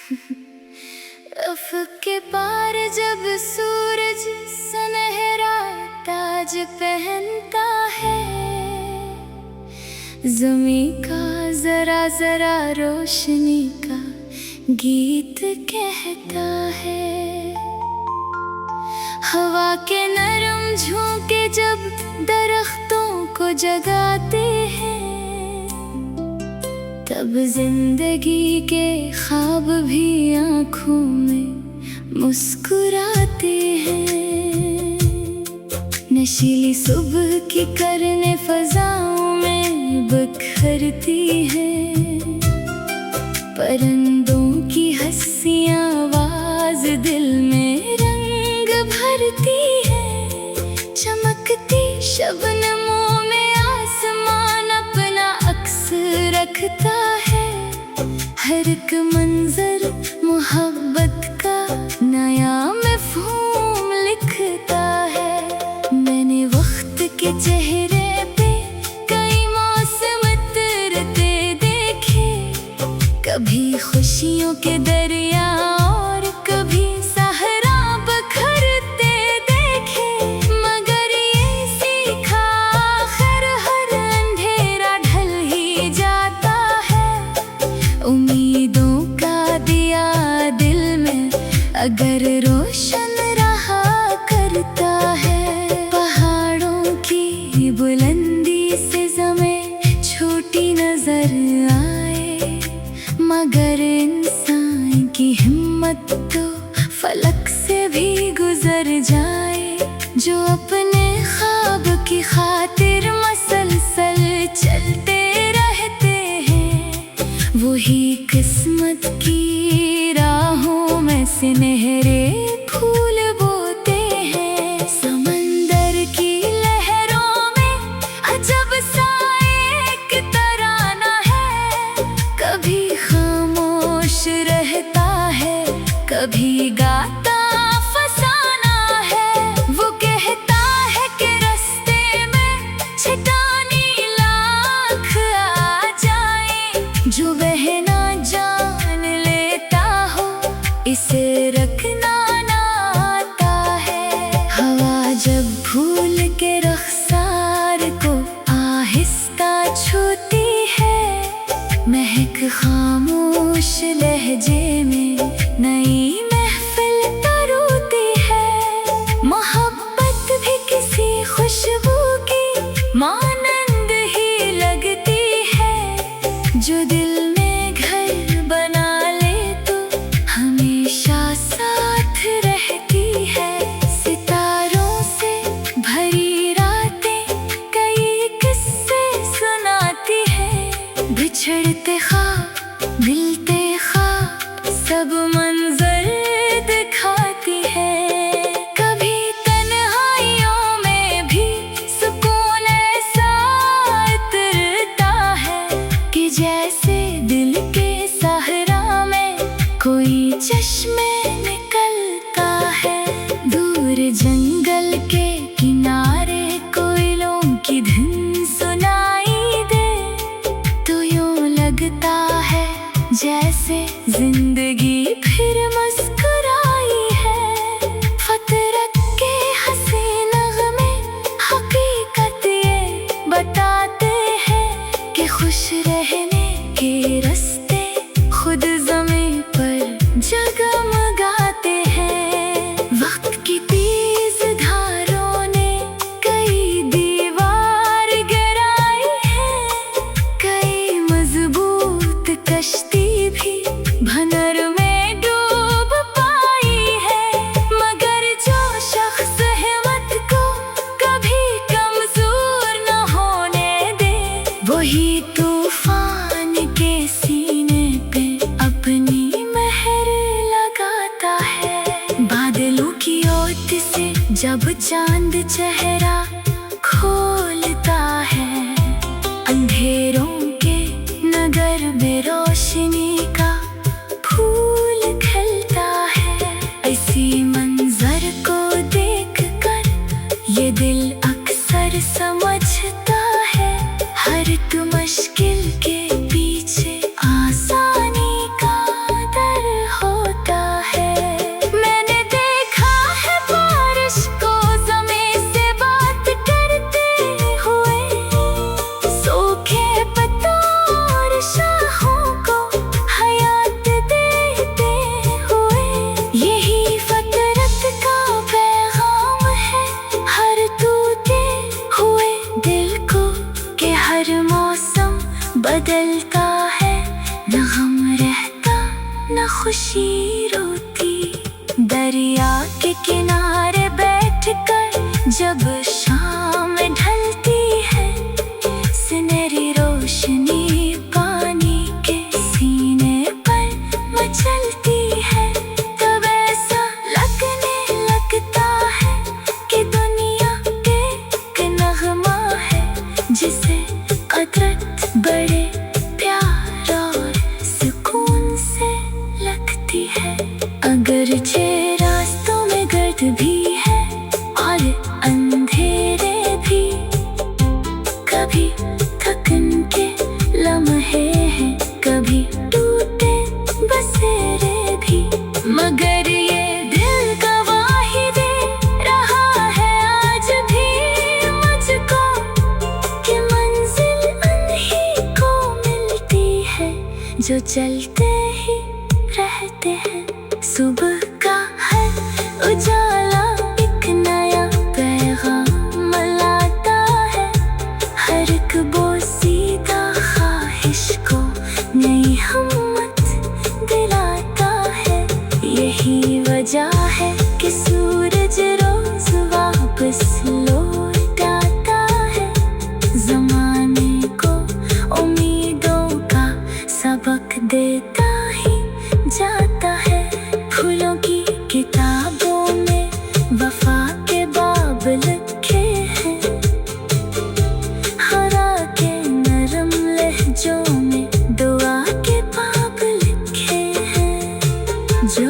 Afak के पार जब सूरज सुनहरा ताज पहनता है, ज़मीं का ज़रा ज़रा रोशनी का गीत कहता है। हवा के नरम झोंके जब दरख्तों को जगाते हैं, तब जिंदगी के ख्वाब भी आँखों में मुस्कुराते हैं। नशीली सुबह की करने फ़ज़ाओं में बिखरती है, परंदों की हंसी आवाज़ दिल में रंग भरती है। चमकती शबनमों में आसमान अपना अक्स रखता है। हर एक मंजर मोहब्बत का नया मफ़हूम लिखता है। मैंने वक्त के चेहरे पे कई मौसम उतरते देखे, कभी खुशियों के दरिया और कभी सहरा बखरते देखे। मगर ये सीखा आखिर हर अंधेरा ढल ही जाता है। उम्मीदों का दिया दिल में अगर रोशन रहा करता है। पहाड़ों की बुलंदी से ज़मीं छोटी नजर आए, मगर इंसान की हिम्मत तो फलक से भी गुजर जाए। जो अपने ख्वाब की खातिर मसलसल चलते रहते हैं, वही किस्मत की राहों में सुनहरे फूल बोते हैं। समंदर की लहरों में अजब सा एक तराना है, कभी खामोश रहता है, कभी गाता फसाना है। वो कहता है कि रास्ते में छिटानी लाख आ जाए, जो वह ना जान लेता हो इसे रखना ना आता है। हवा जब भूल के रख़्सार को आहिस्ता छूती है, महक खामोश लहजे में नई महफिल तरोती है। मोहब्बत भी किसी खुशबू की मानंद ही लगती है, जो दिल में घर बना ले तो हमेशा साथ रहती है। सितारों से भरी रातें कई किस्से सुनाती है, बिछड़ते ख्वाब मिलते ख्वाब सब मंजर दिखाती है। कभी तन्हाइयों में भी सुकून ऐसा उतरता है कि जैसे दिल के सहरा में कोई चश्मे निकलता है। दूर जंगल के किनारे कोयलों की धुन सुनाई दे, तो यूं लगता है जैसे जिंदगी फिर मुस्कुराई है। फितरत के हंसी नग़मे हकीकत ये बताते हैं कि खुश रहने के रास्ते खुद ज़मीं पर जगमगाते हैं। वक्त की तेज धारों ने कई दीवार गिराई है, कई मजबूत कश्ती भी भंवर में डूब पाई है। मगर जो शख्स हिम्मत को कभी कमजोर न होने दे, वही तूफान के सीने पे अपनी मेहर लगाता है। बादलों की ओट से जब चांद चेहरा खोलता है, अंधेरों के नगर में रोशनी का फूल खिलता है। ऐसी मंजर को देखकर ये दिल अक्सर समझता है, हर एक मुश्किल के पीछे आसानी का दर खुशी रोती। दरिया के किनारे बैठकर जब शाम ढलती है, सुनहरी रोशनी पानी के सीने पर मचलती है, तब ऐसा लगने लगता है कि दुनिया एक नगमा है, जिसे कुदरत बड़े प्यार और सुकून से लगती है। अगरचे रास्तों में गर्द भी है और अंधेरे भी, कभी थकन के लम्हे हैं, कभी टूटे बसेरे भी, मगर ये दिल गवाही दे रहा है आज भी मुझको कि मंजिल उन्हीं को मिलती है जो चलते ही रहते हैं। सुबह का हर उजाला एक नया पैगाम लाता है, हर एक बोसीदा ख्वाहिश को नई हिम्मत दिलाता है। यही वजह है कि सूरज रोज वापस लौट आता है, ज़माने को उम्मीदों का सबक देता ही जाता है। फूलों की किताबों में वफा के बाब लिखे हैं, हरा के नरम लहजों में दुआ के बाब लिखे हैं। जो